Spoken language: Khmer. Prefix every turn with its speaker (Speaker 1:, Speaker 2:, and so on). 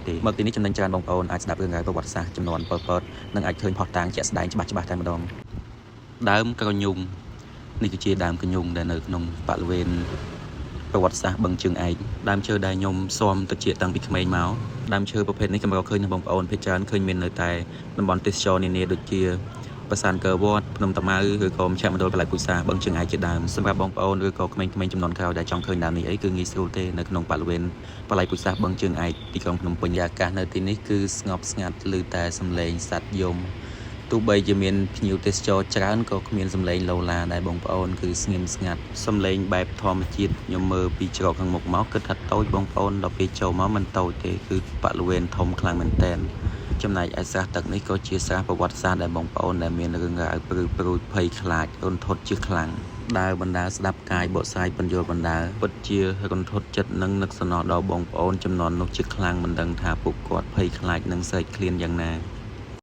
Speaker 1: ទេមកទីនេះចំណេញច្រើនបងប្អូនអាចស្ដាប់រឿងរ៉ាវប្រវត្តិសាស្ត្រចំនួនប៉ុលពតនិងអាចឃើញផុសតាងជាក់ស្ដែងច្បាស់តែម្ដងដើមកញ្ញុងនេះគឺជាដើមកញ្ញុងដែលនៅក្នុងបរិវេណប្រវត្តិសាស្ត្របឹងជើងឯកដើមឈើដែលខ្ញុំស៊ាំតិចតាំងពីក្មេងមកដើមឈើប្រភេទនេះខ្ញុំក៏ឃើញនៅបងប្អូនភាគច្រើនឃើញមាននៅតែតំបន់ទេសចរនានាដូចជាប្រាសាទអង្គរវត្តភ្នំតាម៉ៅឬក៏មជ្ឈមណ្ឌលកន្លែងពូជសាសន៍បឹងជើងឯកជាដើមសម្រាប់បងប្អូនឬក៏ក្មេងៗចំនួនក្រោយដែលចង់ឃើញដើមនេះអីគឺងាយស្រួលទេនៅក្នុងបរិវេណបល្ល័យពូជសាសន៍បឹងជើងឯកទីក្រុងភ្នំពេញអាកាសនៅទីនេះគឺស្ងប់ស្ងាត់ឮតែសំឡេងសត្វយំទោះបីជាមានភ្ញៀវទេសចរច្រើនក៏គ្មានសំឡេងឡូឡាដែរបងប្អូនគឺស្ងៀមស្ងាត់សំឡេងបែបធម្មជាតិខ្ញុំមើលពីច្រកខាងមុខមកគិតថាតូចបងប្អូនដល់ពេលចូលមកមិនតូចទេគឺបរិវេណធំខ្លាំងមែនតើចំណែកឯស្រះទឹកនេះក៏ជាស្រះប្រវត្តិសាស្ត្រដែលបងប្អូនដែលមានរឿងរ៉ាវព្រឺព្រួយភ័យខ្លាចរន្ធត់ជាខ្លាំងដើរបណ្ដាស្ដាប់កាយបកស្រាយបញ្យលបណ្ដាពិតជារន្ធត់ចិត្តនិងនឹកសំណល់ដល់បងប្អូនចំនួននោះជាខ្លាំងមិនដឹងថាពួកគាត់ភ័យខ្លាចនឹងស្រែកឃ្លានយ៉ាងណា